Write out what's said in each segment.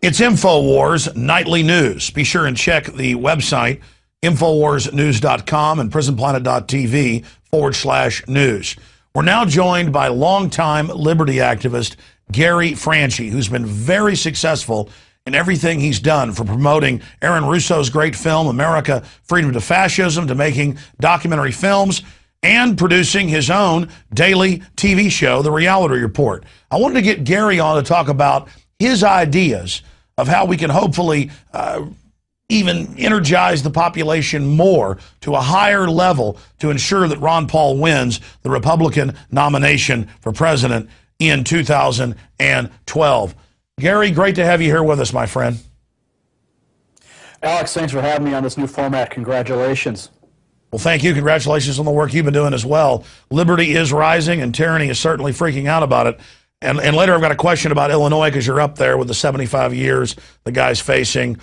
It's InfoWars Nightly News. Be sure and check the website, InfoWarsNews.com and PrisonPlanet.tv/news. We're now joined by longtime liberty activist Gary Franchi, who's been very successful in everything he's done, from promoting Aaron Russo's great film, America, Freedom to Fascism, to making documentary films and producing his own daily TV show, The Reality Report. I wanted to get Gary on to talk about his ideas of how we can hopefully even energize the population more to a higher level to ensure that Ron Paul wins the Republican nomination for president in 2012. Gary, great to have you here with us, my friend. Alex, thanks for having me on this new format. Congratulations. Well, thank you. Congratulations on the work you've been doing as well. Liberty is rising, and tyranny is certainly freaking out about it. And later I've got a question about Illinois, because you're up there with the 75 years the guy's facing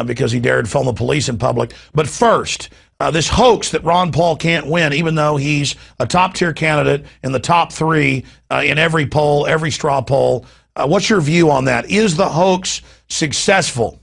because he dared film the police in public. But first, this hoax that Ron Paul can't win, even though he's a top-tier candidate in the top three in every poll, every straw poll. What's your view on that? Is the hoax successful?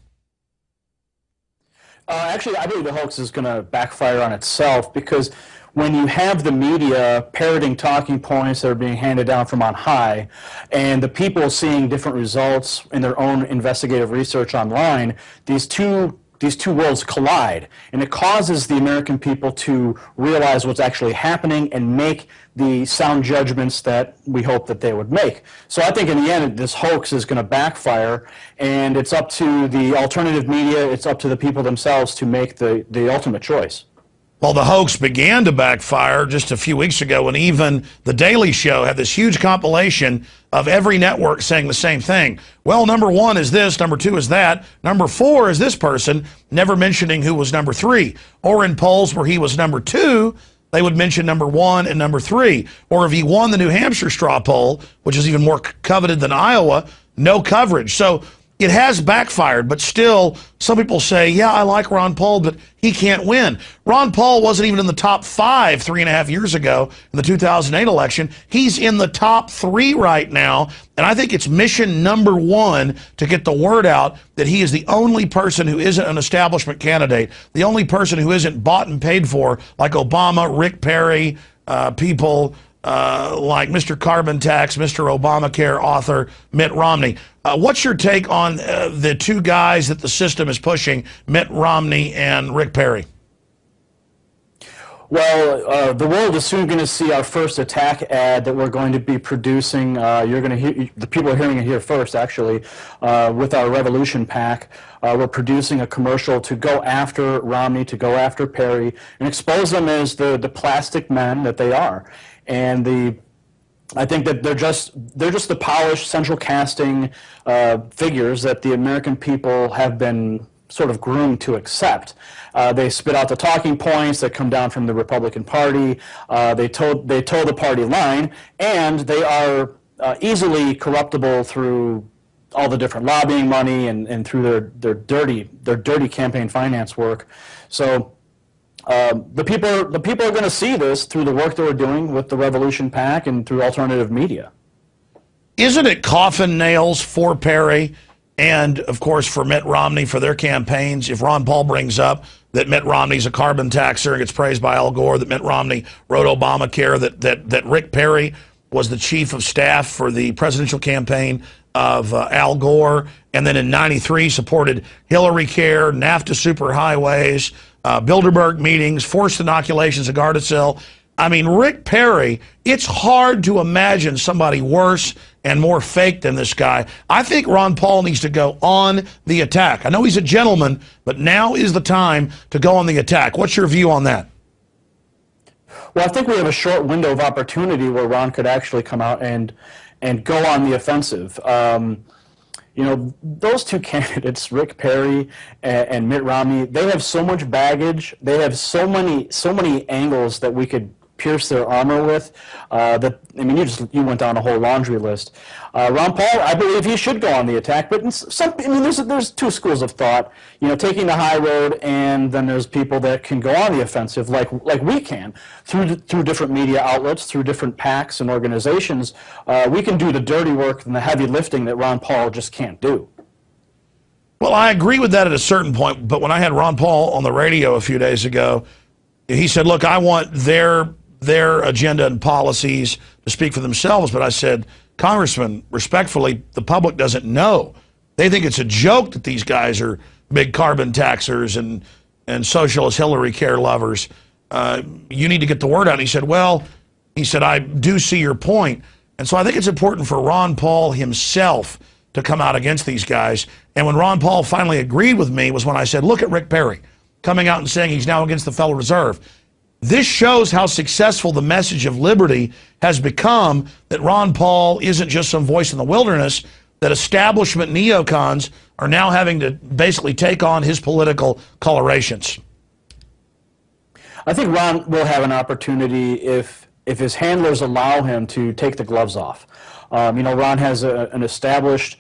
Actually, I believe the hoax is going to backfire on itself, because when you have the media parroting talking points that are being handed down from on high, and the people seeing different results in their own investigative research online, these two worlds collide, and it causes the American people to realize what's actually happening and make the sound judgments that we hope that they would make. So I think in the end, this hoax is going to backfire, and it's up to the alternative media, it's up to the people themselves to make the ultimate choice. Well, the hoax began to backfire just a few weeks ago when even The Daily Show had this huge compilation of every network saying the same thing. Well, number one is this, number two is that, number four is this person, never mentioning who was number three. Or in polls where he was number two, they would mention number one and number three. Or if he won the New Hampshire straw poll, which is even more coveted than Iowa, no coverage. So it has backfired, but still, some people say, yeah, I like Ron Paul, but he can't win. Ron Paul wasn't even in the top 5 3.5 years ago in the 2008 election. He's in the top 3 right now, and I think it's mission number 1 to get the word out that he is the only person who isn't an establishment candidate, the only person who isn't bought and paid for, like Obama, Rick Perry, people like Mr. Carbon Tax, Mr. Obamacare author Mitt Romney. What's your take on the two guys that the system is pushing, Mitt Romney and Rick Perry? Well, the world is soon going to see our first attack ad that we're going to be producing. You're going to hear, the people are hearing it here first, actually, with our Revolution PAC. We're producing a commercial to go after Romney, to go after Perry, and expose them as the plastic men that they are. And I think that they're just the polished central casting figures that the American people have been sort of groomed to accept. They spit out the talking points that come down from the Republican Party. They toe the party line, and they are easily corruptible through all the different lobbying money and through their dirty campaign finance work. So the people are going to see this through the work that we're doing with the Revolution PAC and through alternative media. Isn't it coffin nails for Perry and, of course, for Mitt Romney for their campaigns? If Ron Paul brings up that Mitt Romney's a carbon taxer and gets praised by Al Gore, that Mitt Romney wrote Obamacare, that Rick Perry was the chief of staff for the presidential campaign of Al Gore, and then in '93 supported Hillary Care, NAFTA superhighways, Bilderberg meetings, forced inoculations of Gardasil. I mean, Rick Perry, it's hard to imagine somebody worse and more fake than this guy. I think Ron Paul needs to go on the attack. I know he's a gentleman, but now is the time to go on the attack. What's your view on that? Well, I think we have a short window of opportunity where Ron could actually come out and go on the offensive. You know, those two candidates, Rick Perry and Mitt Romney, they have so much baggage. They have so many angles that we could pierce their armor with. That, I mean, you went down a whole laundry list. Ron Paul, I believe he should go on the attack, but there's two schools of thought. You know, taking the high road, and then there's people that can go on the offensive, like we can, through different media outlets, through different PACs and organizations. We can do the dirty work and the heavy lifting that Ron Paul just can't do. Well, I agree with that at a certain point, but when I had Ron Paul on the radio a few days ago, he said, look, I want their agenda and policies to speak for themselves. But I said, Congressman, respectfully, the public doesn't know. They think it's a joke that these guys are big carbon taxers and socialist Hillary care lovers. You need to get the word out. And he said, well, I do see your point. And so I think it's important for Ron Paul himself to come out against these guys. And when Ron Paul finally agreed with me was when I said, look at Rick Perry coming out and saying he's now against the Federal Reserve. This shows how successful the message of liberty has become, that Ron Paul isn't just some voice in the wilderness, that establishment neocons are now having to basically take on his political colorations. I think Ron will have an opportunity if his handlers allow him to take the gloves off. You know, Ron has an established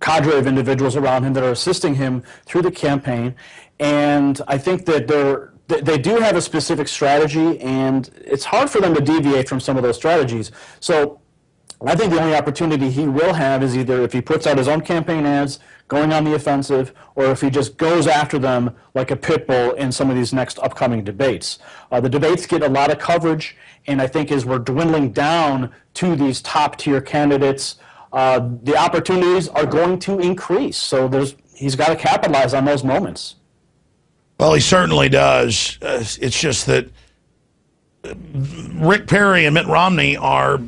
cadre of individuals around him that are assisting him through the campaign, and I think that they do have a specific strategy, and it's hard for them to deviate from some of those strategies. So I think the only opportunity he will have is either if he puts out his own campaign ads, going on the offensive, or if he just goes after them like a pit bull in some of these next upcoming debates. The debates get a lot of coverage, and I think as we're dwindling down to these top-tier candidates, the opportunities are going to increase. So he's got to capitalize on those moments. Well, he certainly does. It's just that Rick Perry and Mitt Romney are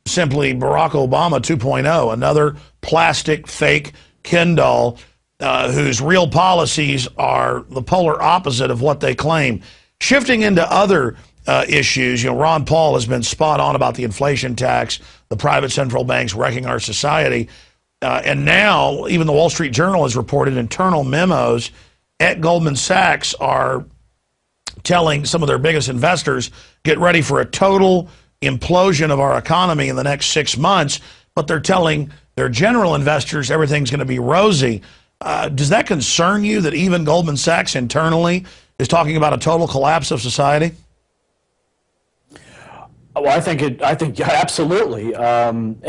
simply Barack Obama 2.0, another plastic, fake Ken doll whose real policies are the polar opposite of what they claim. Shifting into other issues, you know, Ron Paul has been spot on about the inflation tax, the private central banks wrecking our society. And now even the Wall Street Journal has reported internal memos at Goldman Sachs are telling some of their biggest investors, get ready for a total implosion of our economy in the next 6 months, but they're telling their general investors everything's going to be rosy. Does that concern you that even Goldman Sachs internally is talking about a total collapse of society? Well, I think yeah, absolutely. And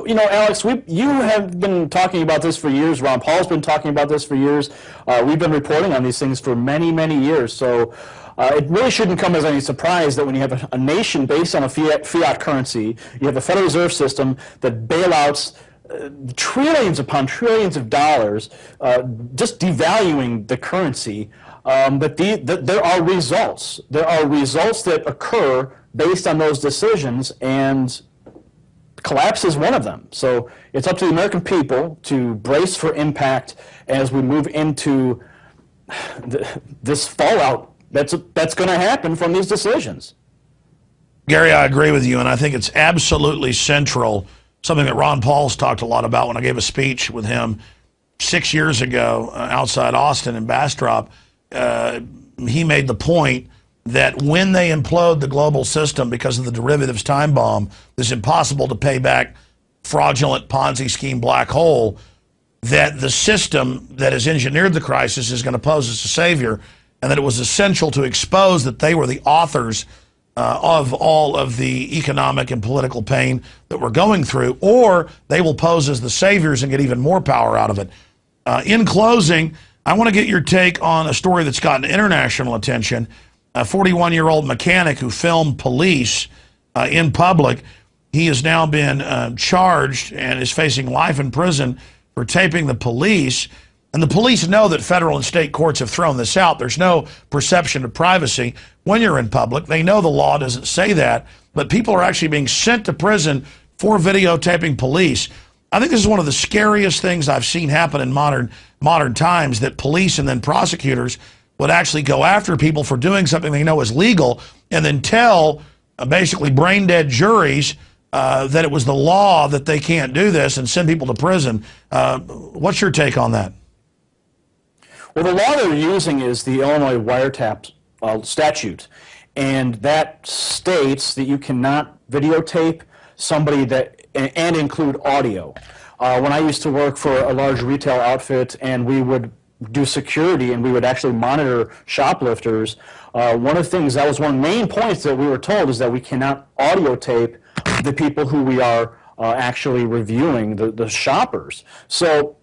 you know, Alex, you have been talking about this for years. Ron Paul's been talking about this for years. We've been reporting on these things for many, many years. So it really shouldn't come as any surprise that when you have a nation based on a fiat currency, you have a Federal Reserve System that bailouts trillions upon trillions of dollars, just devaluing the currency. But there are results. There are results that occur based on those decisions, and collapse is one of them. So it's up to the American people to brace for impact as we move into this fallout that's going to happen from these decisions. Gary, I agree with you, and I think it's absolutely central, something that Ron Paul's talked a lot about when I gave a speech with him 6 years ago outside Austin in Bastrop. He made the point that when they implode the global system because of the derivatives time bomb, this impossible to pay back fraudulent Ponzi scheme black hole, that the system that has engineered the crisis is going to pose as a savior, and that it was essential to expose that they were the authors of all of the economic and political pain that we're going through, or they will pose as the saviors and get even more power out of it. In closing, I want to get your take on a story that's gotten international attention. A 41-year-old mechanic who filmed police in public. He has now been charged and is facing life in prison for taping the police. And the police know that federal and state courts have thrown this out. There's no perception of privacy when you're in public. They know the law doesn't say that, but people are actually being sent to prison for videotaping police. I think this is one of the scariest things I've seen happen in modern times, that police and then prosecutors would actually go after people for doing something they know is legal and then tell basically brain-dead juries that it was the law that they can't do this and send people to prison. What's your take on that? Well, the law they're using is the Illinois wiretap statute, and that states that you cannot videotape somebody and include audio. When I used to work for a large retail outfit and we would do security and we would actually monitor shoplifters, one of the things, that was one of the main points that we were told, is that we cannot audio tape the people who we are actually reviewing, the shoppers. So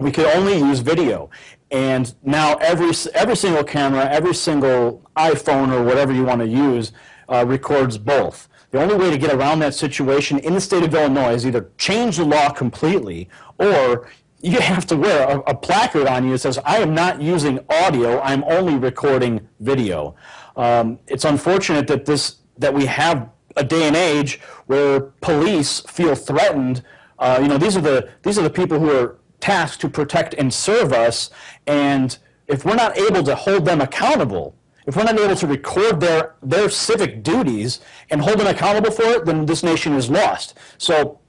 we could only use video. And now every single camera, every single iPhone or whatever you want to use records both. The only way to get around that situation in the state of Illinois is either change the law completely, or you have to wear a placard on you that says, I am not using audio, I'm only recording video. It's unfortunate that we have a day and age where police feel threatened. These are the people who are tasked to protect and serve us, and if we're not able to hold them accountable, if we're not able to record their civic duties and hold them accountable for it, then this nation is lost. So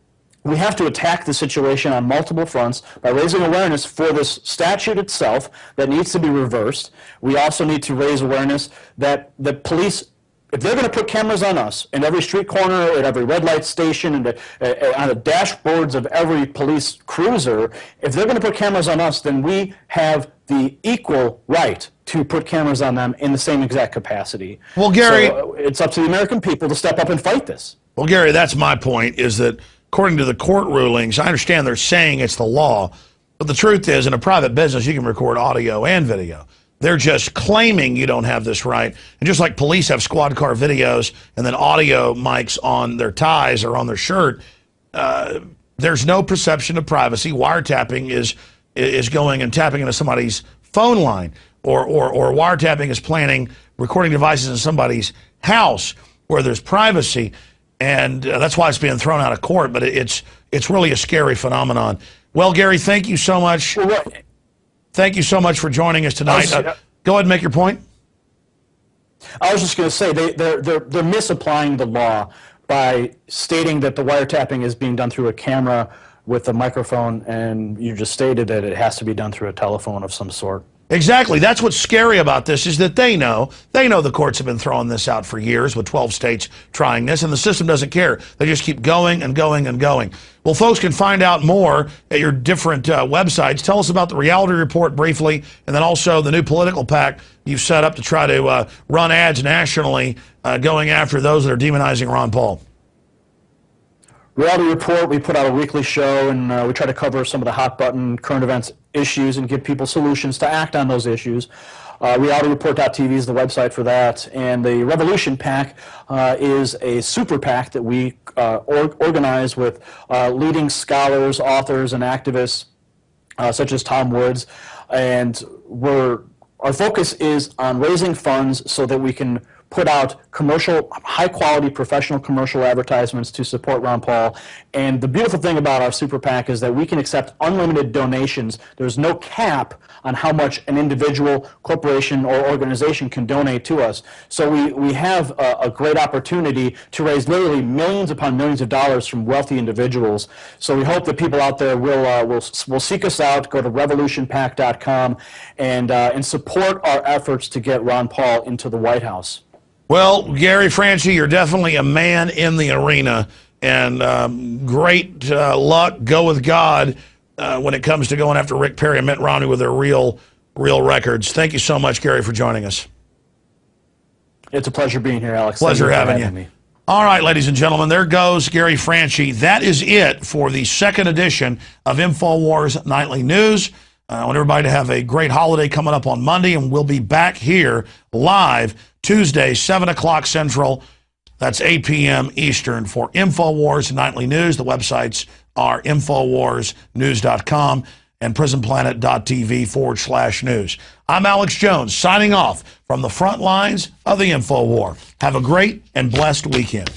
we have to attack the situation on multiple fronts by raising awareness for this statute itself that needs to be reversed. We also need to raise awareness that the police, if they're going to put cameras on us in every street corner, at every red light station, and on the dashboards of every police cruiser, if they're going to put cameras on us, then we have the equal right to put cameras on them in the same exact capacity. Well, Gary, so it's up to the American people to step up and fight this. Well, Gary, that's my point, is that according to the court rulings, I understand they're saying it's the law, but the truth is, in a private business, you can record audio and video. They're just claiming you don't have this right. And just like police have squad car videos and then audio mics on their ties or on their shirt, there's no perception of privacy. Wiretapping is going and tapping into somebody's phone line, or wiretapping is planting recording devices in somebody's house where there's privacy. And that's why it's being thrown out of court. But it's really a scary phenomenon. Well, Gary, thank you so much. Thank you so much for joining us tonight. Go ahead and make your point. I was just going to say they're misapplying the law by stating that the wiretapping is being done through a camera with a microphone, and you just stated that it has to be done through a telephone of some sort. Exactly. That's what's scary about this, is that they know the courts have been throwing this out for years, with 12 states trying this, and the system doesn't care. They just keep going and going and going. Well, folks can find out more at your different websites. Tell us about the reality report briefly, and then also the new political PAC you've set up to try to run ads nationally going after those that are demonizing Ron Paul. Reality Report, we put out a weekly show, and we try to cover some of the hot button current events issues and give people solutions to act on those issues. RealityReport.tv is the website for that. And the Revolution PAC is a super PAC that we organize with leading scholars, authors, and activists such as Tom Woods. And our focus is on raising funds so that we can put out high-quality professional commercial advertisements to support Ron Paul. And the beautiful thing about our super PAC is that we can accept unlimited donations. There's no cap on how much an individual, corporation, or organization can donate to us. So we have a great opportunity to raise literally millions upon millions of dollars from wealthy individuals. So we hope that people out there will seek us out, go to revolutionpac.com, and support our efforts to get Ron Paul into the White House. Well, Gary Franchi, you're definitely a man in the arena, and great luck. Go with God when it comes to going after Rick Perry and Mitt Romney with their real records. Thank you so much, Gary, for joining us. It's a pleasure being here, Alex. Pleasure having you. Me. All right, ladies and gentlemen, there goes Gary Franchi. That is it for the second edition of InfoWars Nightly News. I want everybody to have a great holiday coming up on Monday, and we'll be back here live Tuesday, 7 o'clock Central. That's 8 p.m. Eastern for InfoWars Nightly News. The websites are InfoWarsNews.com and PrisonPlanet.tv/news. I'm Alex Jones, signing off from the front lines of the InfoWar. Have a great and blessed weekend.